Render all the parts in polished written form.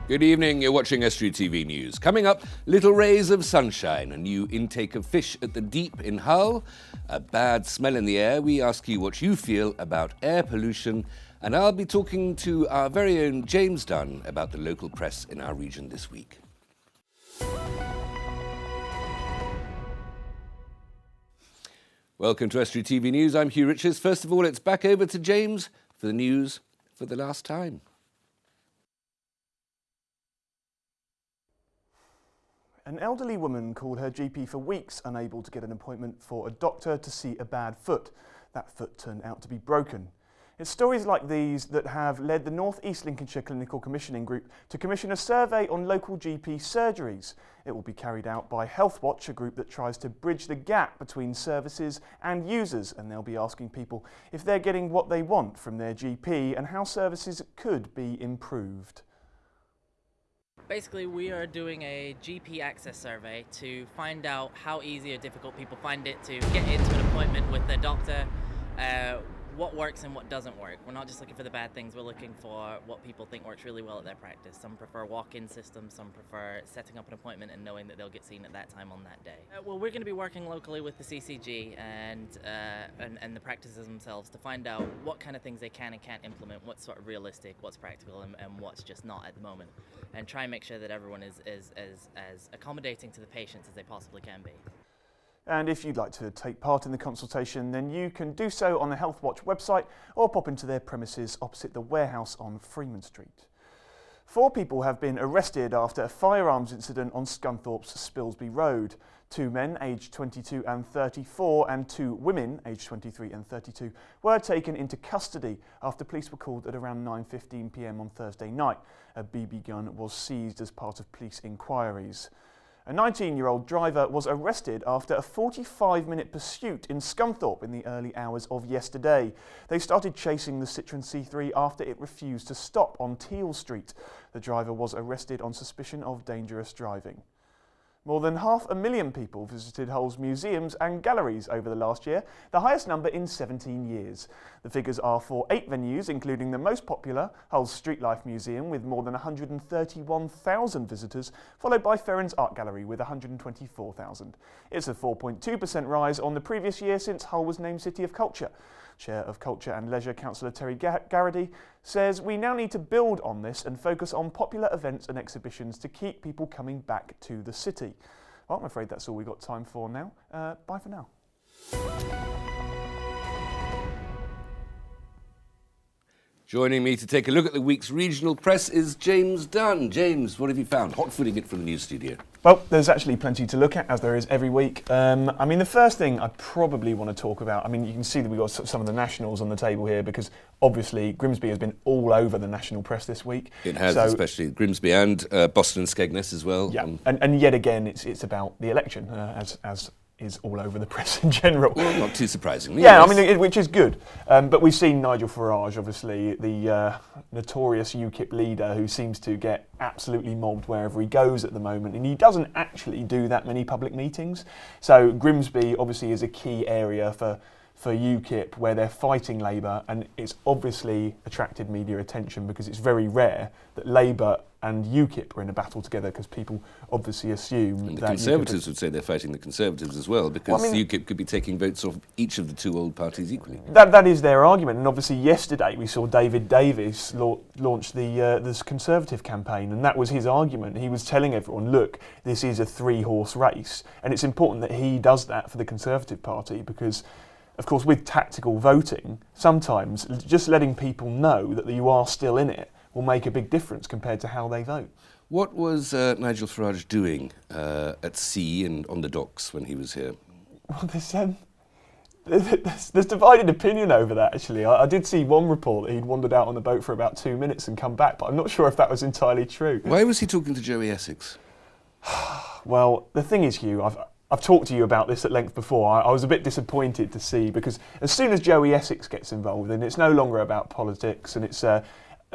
Good evening, you're watching Estuary TV News. Coming up, little rays of sunshine, a new intake of fish at the deep in Hull, a bad smell in the air. We ask you what you feel about air pollution, and I'll be talking to our very own James Dunn about the local press in our region this week. Welcome to Estuary TV News. I'm Hugh Richards. First of all, it's back over to James for the news for the last time. An elderly woman called her GP for weeks unable to get an appointment for a doctor to see a bad foot. That foot turned out to be broken. It's stories like these that have led the North East Lincolnshire Clinical Commissioning Group to commission a survey on local GP surgeries. It will be carried out by Healthwatch, a group that tries to bridge the gap between services and users, and they'll be asking people if they're getting what they want from their GP and how services could be improved. Basically, we are doing a GP access survey to find out how easy or difficult people find it to get into an appointment with their doctor, what works and what doesn't work. We're not just looking for the bad things, we're looking for what people think works really well at their practice. Some prefer walk-in systems, some prefer setting up an appointment and knowing that they'll get seen at that time on that day. Well, we're going to be working locally with the CCG and the practices themselves to find out what kind of things they can and can't implement, what's sort of realistic, what's practical and what's just not at the moment, and try and make sure that everyone is as accommodating to the patients as they possibly can be. And if you'd like to take part in the consultation, then you can do so on the Healthwatch website or pop into their premises opposite the warehouse on Freeman Street. 4 people have been arrested after a firearms incident on Scunthorpe's Spilsby Road. 2 men aged 22 and 34 and 2 women aged 23 and 32 were taken into custody after police were called at around 9:15 p.m. on Thursday night. A BB gun was seized as part of police inquiries. A 19-year-old driver was arrested after a 45-minute pursuit in Scunthorpe in the early hours of yesterday. They started chasing the Citroen C3 after it refused to stop on Teal Street. The driver was arrested on suspicion of dangerous driving. More than 500,000 people visited Hull's museums and galleries over the last year, the highest number in 17 years. The figures are for 8 venues, including the most popular, Hull's Street Life Museum, with more than 131,000 visitors, followed by Ferrens Art Gallery with 124,000. It's a 4.2% rise on the previous year since Hull was named City of Culture. Chair of Culture and Leisure, Councillor Terry Garrity, says we now need to build on this and focus on popular events and exhibitions to keep people coming back to the city. Well, I'm afraid that's all we've got time for now. Bye for now. Joining me to take a look at the week's regional press is James Dunn. James, what have you found? Hot footing it from the news studio. Well, there's actually plenty to look at, as there is every week. I mean, the first thing I probably want to talk about, I mean, you can see that we've got some of the nationals on the table here because obviously Grimsby has been all over the national press this week. It has, especially Grimsby and Boston and Skegness as well. Yeah, and yet again, it's about the election, as is all over the press in general. Well, not too surprisingly. Yeah, yes. I mean, which is good. But we've seen Nigel Farage, obviously, the notorious UKIP leader who seems to get absolutely mobbed wherever he goes at the moment, and he doesn't actually do that many public meetings. So Grimsby obviously is a key area for UKIP where they're fighting Labour, and it's obviously attracted media attention because it's very rare that Labour and UKIP are in a battle together because people obviously assume and the that Conservatives would say they're fighting the Conservatives as well because UKIP could be taking votes off each of the 2 old parties equally. That is their argument, and obviously yesterday we saw David Davis launch the Conservative campaign, and that was his argument. He was telling everyone, look, this is a 3-horse race, and it's important that he does that for the Conservative Party because, of course, with tactical voting, sometimes just letting people know that you are still in it will make a big difference compared to how they vote. What was Nigel Farage doing at sea and on the docks when he was here? Well, there's divided opinion over that, actually. I did see one report that he'd wandered out on the boat for about 2 minutes and come back, but I'm not sure if that was entirely true. Why was he talking to Joey Essex? Well, the thing is, Hugh, I've talked to you about this at length before. I was a bit disappointed to see, because as soon as Joey Essex gets involved, then it's no longer about politics, and it's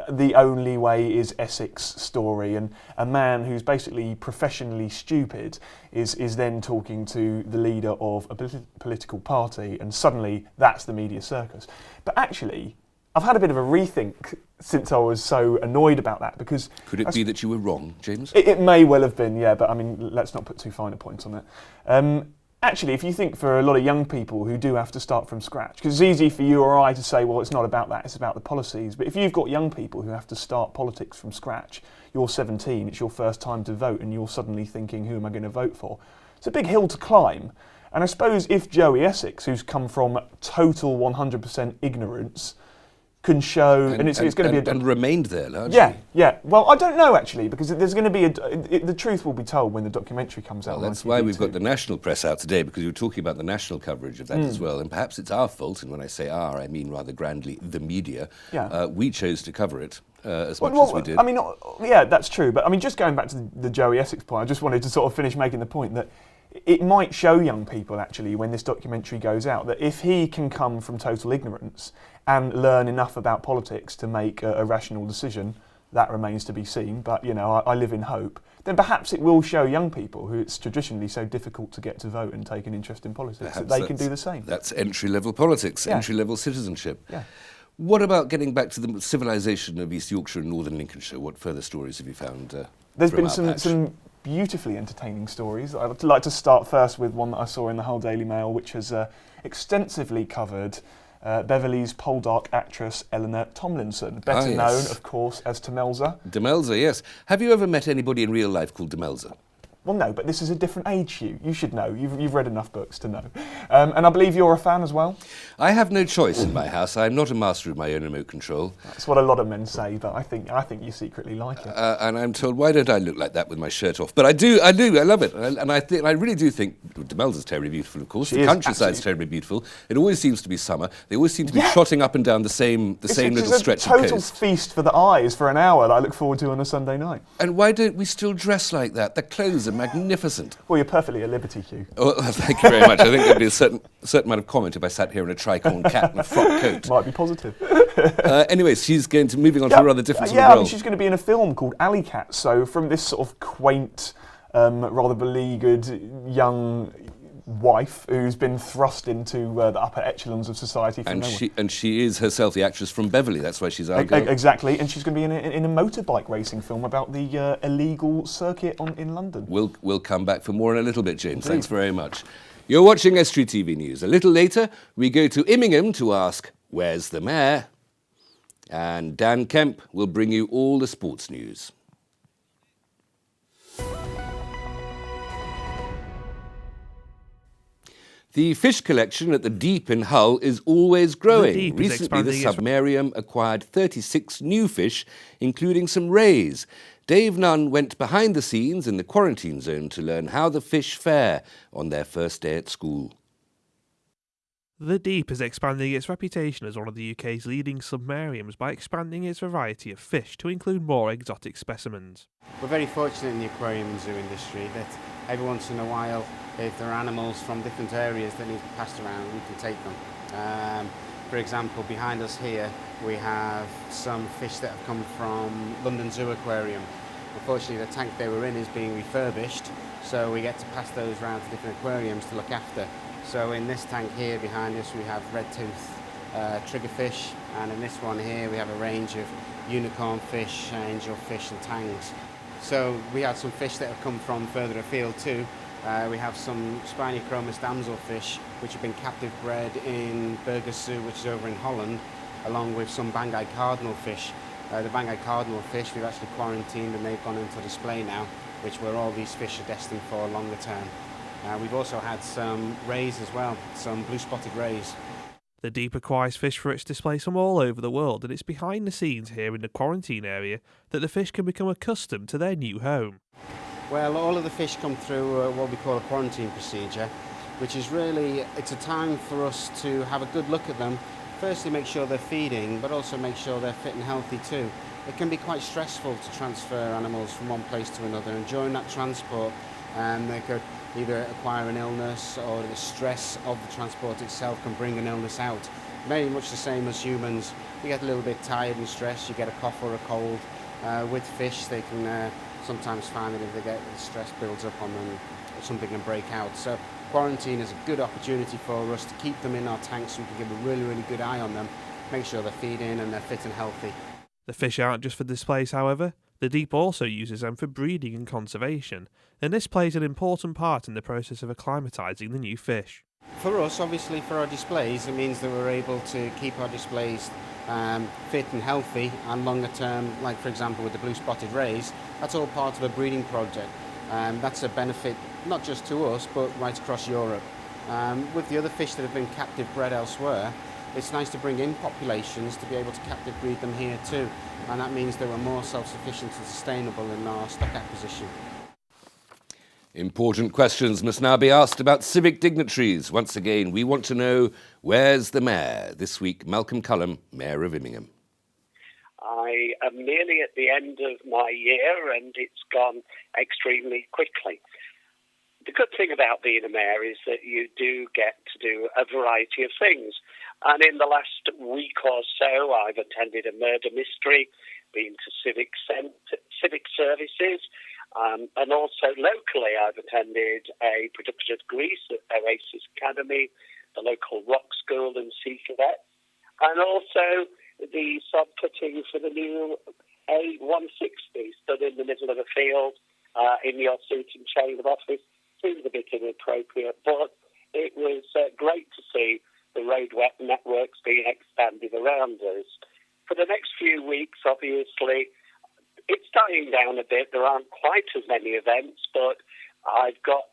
the only way is Essex story, and a man who's basically professionally stupid is then talking to the leader of a political party, and suddenly that's the media circus. But actually, I've had a bit of a rethink since I was so annoyed about that, because... Could it be that you were wrong, James? It may well have been, yeah, but I mean, let's not put too fine a point on it. Actually, if you think for a lot of young people who do have to start from scratch, because it's easy for you or I to say, well, it's not about that, it's about the policies. But if you've got young people who have to start politics from scratch, you're 17, it's your first time to vote, and you're suddenly thinking, who am I going to vote for? It's a big hill to climb. And I suppose if Joey Essex, who's come from total 100% ignorance, can show, and it's going to be and remained there largely. Yeah. Well, I don't know actually, because there's going to be the truth will be told when the documentary comes out. Well, that's why we've got the national press out today, because you were talking about the national coverage of that as well, and perhaps it's our fault. And when I say our, I mean rather grandly the media. Yeah. We chose to cover it as much as we did. I mean, yeah, that's true. But I mean, just going back to the Joey Essex point, I just wanted to sort of finish making the point that it might show young people actually when this documentary goes out that if he can come from total ignorance and learn enough about politics to make a rational decision, that remains to be seen, but you know, I live in hope, then perhaps it will show young people who it's traditionally so difficult to get to vote and take an interest in politics Perhaps that they can do the same. That's entry-level politics, Yeah. entry-level citizenship. Yeah. What about getting back to the civilization of East Yorkshire and Northern Lincolnshire? What further stories have you found? There's from been our patch? some beautifully entertaining stories. I'd like to start first with one that I saw in the Hull Daily Mail, which has extensively covered Beverley's Poldark actress Eleanor Tomlinson, better yes. known, of course, as Demelza. Demelza, yes. Have you ever met anybody in real life called Demelza? Well, no, but this is a different age, Hugh. You should know. You've read enough books to know. And I believe you're a fan as well? I have no choice in my house. I'm not a master of my own remote control. That's what a lot of men say, but I think you secretly like it. And I'm told, why don't I look like that with my shirt off? But I do, I love it. And I really do think, Demelza's terribly beautiful, of course. She The is, countryside's absolutely. terribly beautiful. It always seems to be summer. They always seem to be trotting up and down the same little stretch of It's a total coast. feast for the eyes for an hour that I look forward to on a Sunday night. And why don't we still dress like that? The clothes are magnificent. Well, you're perfectly at liberty, Hugh. Oh, thank you very much. I think there'd be a certain amount of comment if I sat here in a tricorn cap and a frock coat. Might be positive. Anyway, she's moving on to a rather different sort of I role. mean, she's going to be in a film called Alley Cat. So from this sort of quaint, rather beleaguered young wife who's been thrust into the upper echelons of society from nowhere. And she is herself the actress from Beverley. That's why she's our girl. Exactly, and she's going to be in a motorbike racing film about the illegal circuit in London. We'll come back for more in a little bit, James. Thanks very much. You're watching Estuary TV News. A little later, we go to Immingham to ask, where's the mayor? And Dan Kemp will bring you all the sports news. The fish collection at the Deep in Hull is always growing. Deep is Recently, the expanding its- Submarium acquired 36 new fish, including some rays. Dave Nunn went behind the scenes in the quarantine zone to learn how the fish fare on their first day at school. The Deep is expanding its reputation as one of the UK's leading submariums by expanding its variety of fish to include more exotic specimens. We're very fortunate in the aquarium and zoo industry that every once in a while, if there are animals from different areas that need to be passed around, we can take them. For example, behind us here, we have some fish that have come from London Zoo Aquarium. Unfortunately, the tank they were in is being refurbished, so we get to pass those around to different aquariums to look after. So in this tank here behind us, we have red-tooth triggerfish, and in this one here, we have a range of unicorn fish, angelfish and tangs. So we have some fish that have come from further afield too. We have some Spinochromis damselfish, which have been captive bred in Burgess Zoo, which is over in Holland, along with some Banggai cardinal fish. The Banggai cardinal fish we've actually quarantined and they've gone into display now, which where all these fish are destined for longer term. We've also had some rays as well, some blue-spotted rays. The Deep acquires fish for its displays from all over the world, and it's behind the scenes here in the quarantine area that the fish can become accustomed to their new home. Well, all of the fish come through what we call a quarantine procedure, which is really, it's a time for us to have a good look at them. Firstly, make sure they're feeding, but also make sure they're fit and healthy too. It can be quite stressful to transfer animals from one place to another, and during that transport, they could either acquire an illness, or the stress of the transport itself can bring an illness out. Very much the same as humans. You get a little bit tired and stressed, you get a cough or a cold. With fish, they can sometimes find that if they get the stress builds up on them, something can break out. So quarantine is a good opportunity for us to keep them in our tanks so we can give a really, really good eye on them make sure they're feeding and they're fit and healthy. The fish aren't just for displays, however. The deep also uses them for breeding and conservation, and this plays an important part in the process of acclimatising the new fish. For us, obviously, for our displays, it means that we're able to keep our displays fit and healthy, and longer term, like for example with the blue spotted rays, that's all part of a breeding project. That's a benefit not just to us, but right across Europe. With the other fish that have been captive bred elsewhere, it's nice to bring in populations to be able to captive breed them here too, and that means that we're more self-sufficient and sustainable in our stock acquisition. Important questions must now be asked about civic dignitaries. Once again, we want to know, where's the Mayor? This week, Malcolm Cullum, Mayor of Immingham. I am nearly at the end of my year and it's gone extremely quickly. The good thing about being a mayor is that you do get to do a variety of things. And in the last week or so, I've attended a murder mystery, been to civic services, and also locally I've attended a production of Grease at Oasis Academy, the local rock school and Sea Cadets, and also the sod cutting for the new A160 stood in the middle of a field in your suit and chain of office. Seems a bit inappropriate, but it was great to see the road networks being expanded around us. For the next few weeks, obviously, it's dying down a bit. There aren't quite as many events, but I've got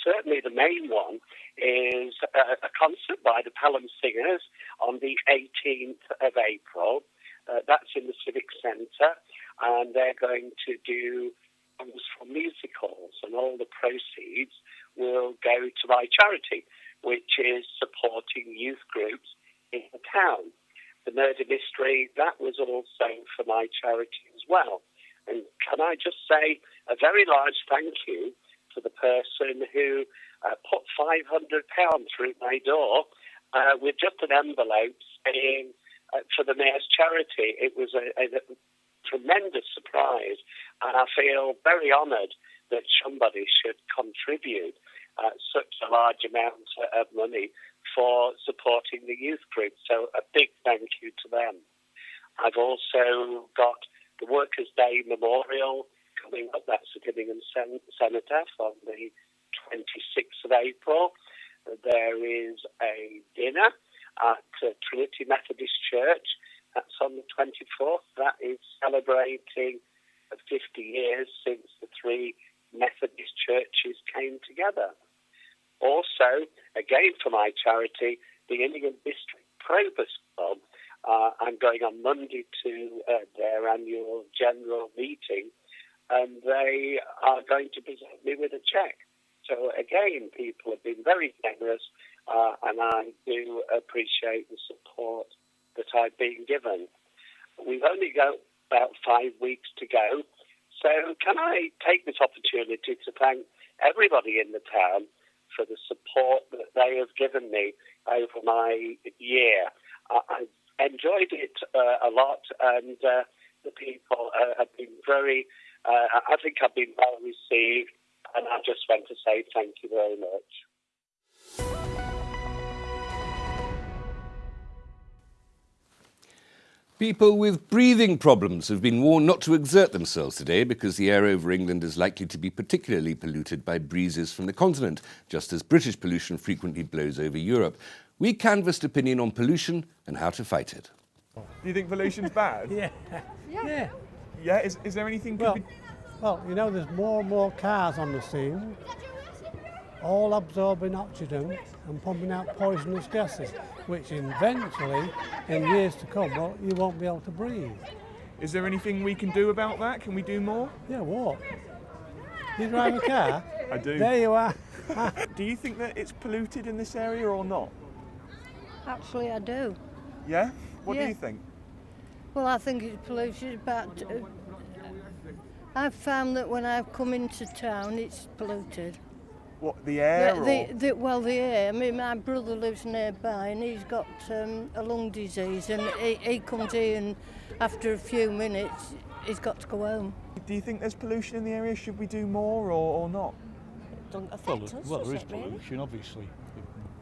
certainly the main one is a concert by the Pelham Singers on the 18th of April. That's in the Civic Centre, and they're going to do songs from musicals, and all the proceeds will go to my charity, which is supporting youth groups in the town. The murder mystery, that was also for my charity as well. And can I just say a very large thank you to the person who put £500 through my door with just an envelope saying for the Mayor's charity. It was a tremendous surprise, and I feel very honoured that somebody should contribute such a large amount of money for supporting the youth group. So a big thank you to them. I've also got the Workers' Day Memorial coming up. That's at Immingham Cenotaph on the 26th of April. There is a dinner at Trinity Methodist Church. That's on the 24th. That is celebrating 50 years since the three Methodist churches came together. Also, again for my charity, the Immingham District Probus Club, I'm going on Monday to their annual general meeting, and they are going to present me with a cheque. So again, people have been very generous, and I do appreciate the support that I've been given. We've only got about 5 weeks to go, so can I take this opportunity to thank everybody in the town for the support that they have given me over my year. I've enjoyed it a lot, and the people have been very, I think I've been well received, and I just want to say thank you very much. People with breathing problems have been warned not to exert themselves today because the air over England is likely to be particularly polluted by breezes from the continent, just as British pollution frequently blows over Europe. We canvassed opinion on pollution and how to fight it. Do you think pollution's bad? Yeah. Yeah, is there anything Well, you know, there's more and more cars on the scene, all absorbing oxygen and pumping out poisonous gases, which eventually, in years to come, well, you won't be able to breathe. Is there anything we can do about that? Can we do more? Yeah, what? You drive a car? I do. There you are. Do you think that it's polluted in this area or not? Actually, I do. Yeah? What do Yeah. you think? Well, I think it's polluted, but I've found that when I've come into town, it's polluted. What, the air? The air. I mean, my brother lives nearby, and he's got a lung disease, and he comes here, and after a few minutes, he's got to go home. Do you think there's pollution in the area? Should we do more or not? I thought, well, there is pollution, obviously.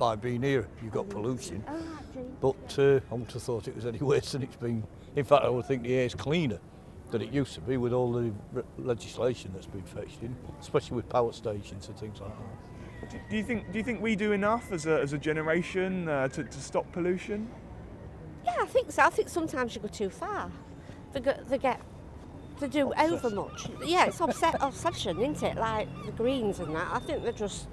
by being here you've got pollution. But I wouldn't have thought it was any worse than it's been. In fact, I would think the air's cleaner than it used to be with all the legislation that's been fetched in, especially with power stations and things like that. Do you think we do enough as a generation to stop pollution? Yeah, I think so. I think sometimes you go too far. They do over much. Yeah, it's obsession, isn't it? Like the Greens and that. I think they're just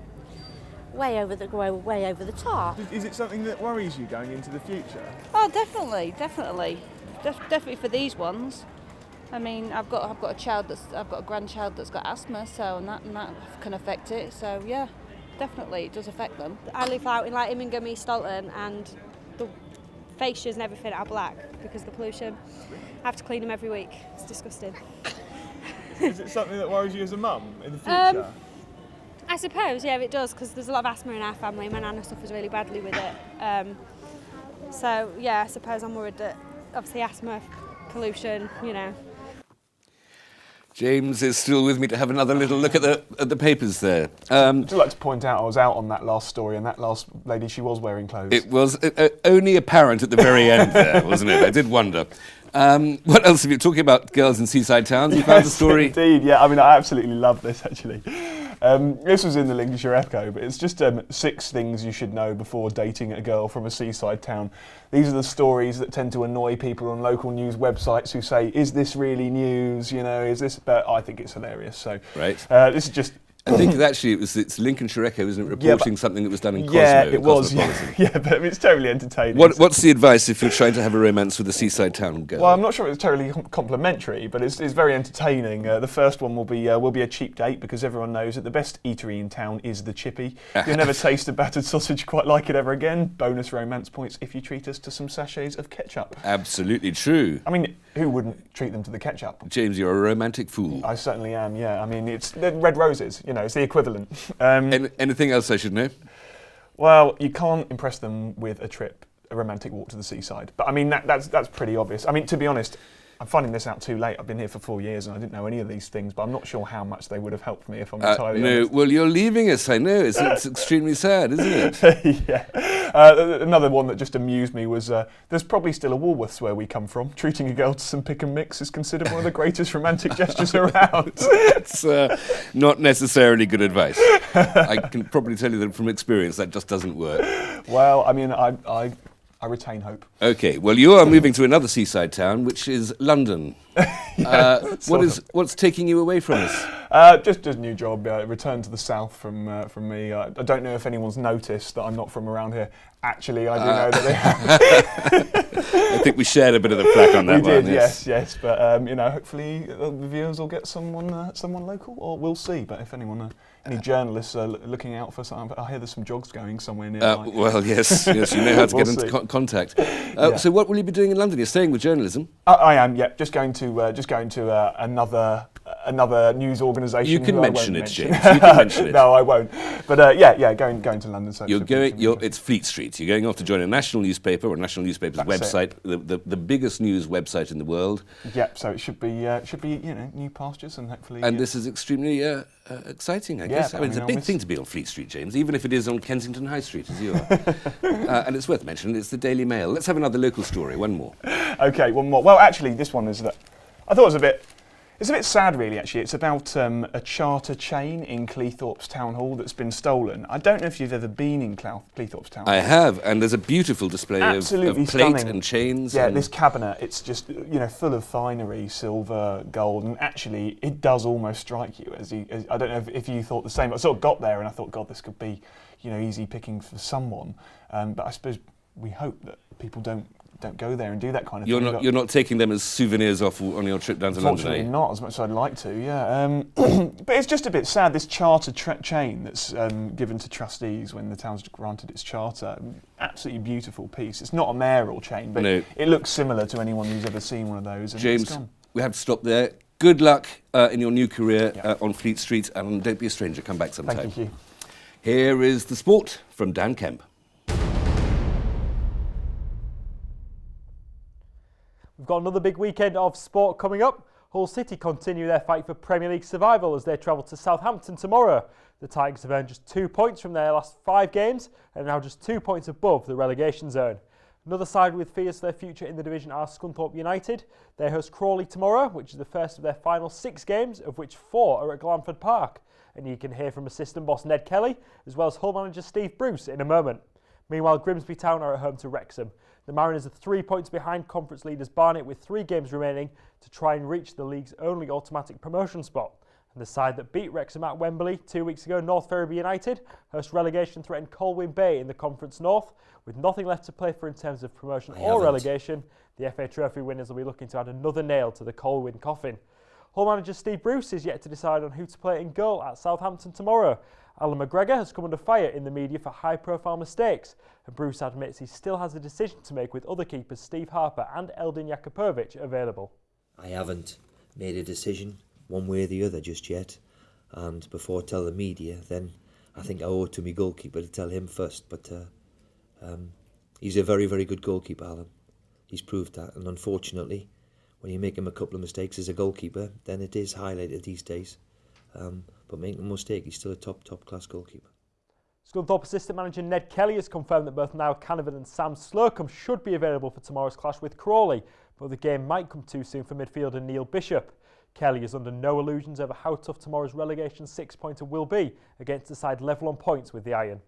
way over the top. Is it something that worries you going into the future? Oh, definitely. Definitely for these ones. I mean, I've got a grandchild that's got asthma, so and that can affect it. So yeah, definitely it does affect them. I live out in like Immingham, East Dalton, and the fascias and everything are black because of the pollution. I have to clean them every week. It's disgusting. Is it something that worries you as a mum in the future? I suppose, yeah, it does, because there's a lot of asthma in our family. My nana suffers really badly with it. So yeah, I suppose I'm worried that obviously asthma, pollution, you know. James is still with me to have another little look at the papers there. I'd like to point out I was out on that last story, and that last lady, she was wearing clothes. It was only apparent at the very end there, wasn't it? I did wonder. What else have you talking about? Girls in seaside towns. You found the story. Indeed, yeah. I mean, I absolutely love this actually. This was in the Lincolnshire Echo, but it's just 6 things you should know before dating a girl from a seaside town. These are the stories that tend to annoy people on local news websites who say, "Is this really news? You know, is this?" But I think it's hilarious. So, right. This is just. I think actually it's Lincolnshire Echo, isn't it, reporting something that was done in Cosmo? Yeah, it was. Yeah, but it's totally entertaining. What's the advice if you're trying to have a romance with a seaside town girl? Well, I'm not sure it's totally complimentary, but it's very entertaining. The first one will be a cheap date, because everyone knows that the best eatery in town is the Chippy. You'll never taste a battered sausage quite like it ever again. Bonus romance points if you treat us to some sachets of ketchup. Absolutely true. I mean, who wouldn't treat them to the ketchup? James, you're a romantic fool. I certainly am, yeah. I mean, they're red roses, you know, it's the equivalent. Anything else I should know? Well, you can't impress them with a romantic walk to the seaside. But I mean, that's pretty obvious. I mean, to be honest, I'm finding this out too late. I've been here for 4 years and I didn't know any of these things, but I'm not sure how much they would have helped me if I'm entirely honest. Well, you're leaving us, I know. It's extremely sad, isn't it? Yeah. Another one that just amused me was, there's probably still a Woolworths where we come from. Treating a girl to some pick and mix is considered one of the greatest romantic gestures around. It's not necessarily good advice. I can probably tell you that from experience that just doesn't work. Well, I mean, I retain hope. Okay, well, you are moving to another seaside town, which is London. What's taking you away from us? Just a new job, return to the south from me. I don't know if anyone's noticed that I'm not from around here. Actually, I do know that they have. I think we shared a bit of the flack on that one. We did, yes. But you know, hopefully the viewers will get someone local, or we'll see. But if anyone, any journalists are looking out for something, I hear there's some jogs going somewhere near. Well, yes, you know how to get into contact. So, what will you be doing in London? You're staying with journalism. I am. Yeah, just going to another news organisation. You can mention it, James. You can mention it. No, I won't. But yeah, going to London. So it's Fleet Street. You're going off to join a national newspaper or a national newspaper's website, the biggest news website in the world. Yeah, so it should be new pastures and hopefully. And this is extremely exciting, I guess. I mean, it's a big thing to be on Fleet Street, James, even if it is on Kensington High Street, as you are. And it's worth mentioning, it's the Daily Mail. Let's have another local story. One more. Okay, one more. Well, actually, this one is that I thought it was a bit. It's a bit sad, really, actually. It's about a charter chain in Cleethorpes Town Hall that's been stolen. I don't know if you've ever been in Cleethorpes Town Hall. I have, and there's a beautiful display of plate stunning. And chains. Yeah, this cabinet, it's just, full of finery, silver, gold, and actually it does almost strike you as I don't know if you thought the same. I sort of got there and I thought, God, this could be, easy picking for someone. But I suppose we hope that people don't go there and do that kind of thing. You're not taking them as souvenirs off on your trip down to London, Unfortunately not, as much as I'd like to, yeah. But it's just a bit sad, this charter chain that's given to trustees when the town's granted its charter. Absolutely beautiful piece. It's not a mayoral chain, but it looks similar to anyone who's ever seen one of those. And James, we have to stop there. Good luck in your new career on Fleet Street, and don't be a stranger, come back sometime. Thank you. Here is the sport from Dan Kemp. We've got another big weekend of sport coming up. Hull City continue their fight for Premier League survival as they travel to Southampton tomorrow. The Tigers have earned just 2 points from their last 5 games and are now just 2 points above the relegation zone. Another side with fears for their future in the division are Scunthorpe United. They host Crawley tomorrow, which is the first of their final 6 games, of which 4 are at Glanford Park. And you can hear from assistant boss Ned Kelly, as well as Hull manager Steve Bruce in a moment. Meanwhile, Grimsby Town are at home to Wrexham. The Mariners are 3 points behind conference leaders Barnet with 3 games remaining to try and reach the league's only automatic promotion spot. And the side that beat Wrexham at Wembley 2 weeks ago, North Ferriby United, host relegation-threatened Colwyn Bay in the Conference North. With nothing left to play for in terms of promotion or relegation, the FA Trophy winners will be looking to add another nail to the Colwyn coffin. Hull manager Steve Bruce is yet to decide on who to play in goal at Southampton tomorrow. Alan McGregor has come under fire in the media for high-profile mistakes, and Bruce admits he still has a decision to make with other keepers Steve Harper and Eldin Jakupovic available. I haven't made a decision one way or the other just yet, and before I tell the media, then I think I owe it to my goalkeeper to tell him first, but he's a very, very good goalkeeper, Alan. He's proved that, and unfortunately, when you make him a couple of mistakes as a goalkeeper, then it is highlighted these days. But make no mistake, he's still a top-class goalkeeper. Scunthorpe assistant manager Ned Kelly has confirmed that both Niall Canavan and Sam Slocum should be available for tomorrow's clash with Crawley, but the game might come too soon for midfielder Neil Bishop. Kelly is under no illusions over how tough tomorrow's relegation 6-pointer will be against a side level on points with the Iron.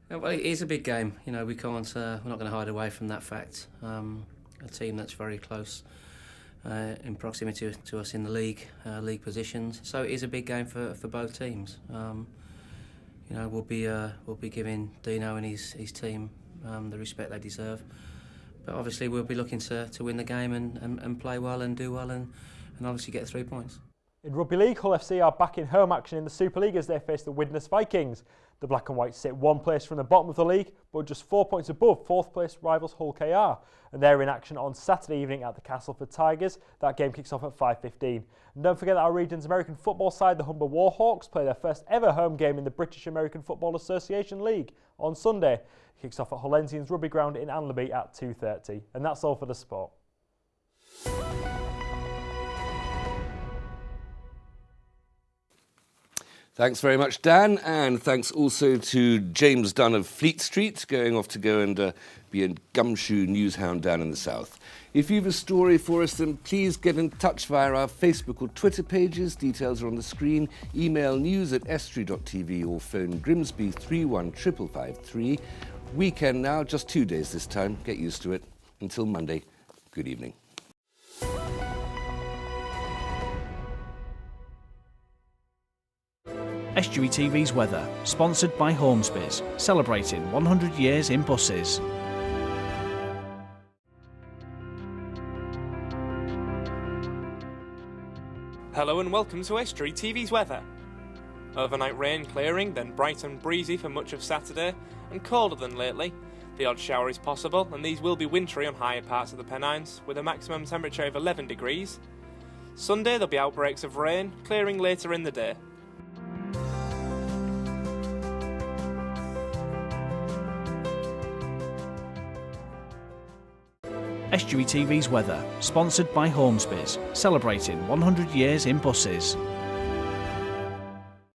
Well, it is a big game. You know, we can't. We're not going to hide away from that fact. A team that's very close in proximity to us in the league positions. So it is a big game for both teams. You know, we'll be giving Dino and his team the respect they deserve. But obviously we'll be looking to win the game and play well and do well and obviously get 3 points. In Rugby League, Hull FC are back in home action in the Super League as they face the Widnes Vikings. The Black and Whites sit 1 place from the bottom of the league, but just 4 points above 4th place rivals Hull KR. And they're in action on Saturday evening at the Castleford Tigers. That game kicks off at 5:15. And don't forget that our region's American football side, the Humber Warhawks, play their first ever home game in the British American Football Association League on Sunday. It kicks off at Hollensians Rugby Ground in Anlaby at 2:30. And that's all for the sport. Thanks very much, Dan, and thanks also to James Dunn of Fleet Street, going off to go and be a gumshoe newshound down in the south. If you have a story for us, then please get in touch via our Facebook or Twitter pages. Details are on the screen. Email news@estuary.tv or phone Grimsby 3155553. Weekend now, just 2 days this time. Get used to it. Until Monday, good evening. Estuary TV's weather, sponsored by Hornsby's, celebrating 100 years in buses. Hello and welcome to Estuary TV's weather. Overnight rain clearing, then bright and breezy for much of Saturday, and colder than lately. The odd shower is possible, and these will be wintry on higher parts of the Pennines, with a maximum temperature of 11 degrees. Sunday there'll be outbreaks of rain, clearing later in the day. Estuary TV's weather, sponsored by Hornsby's, celebrating 100 years in buses.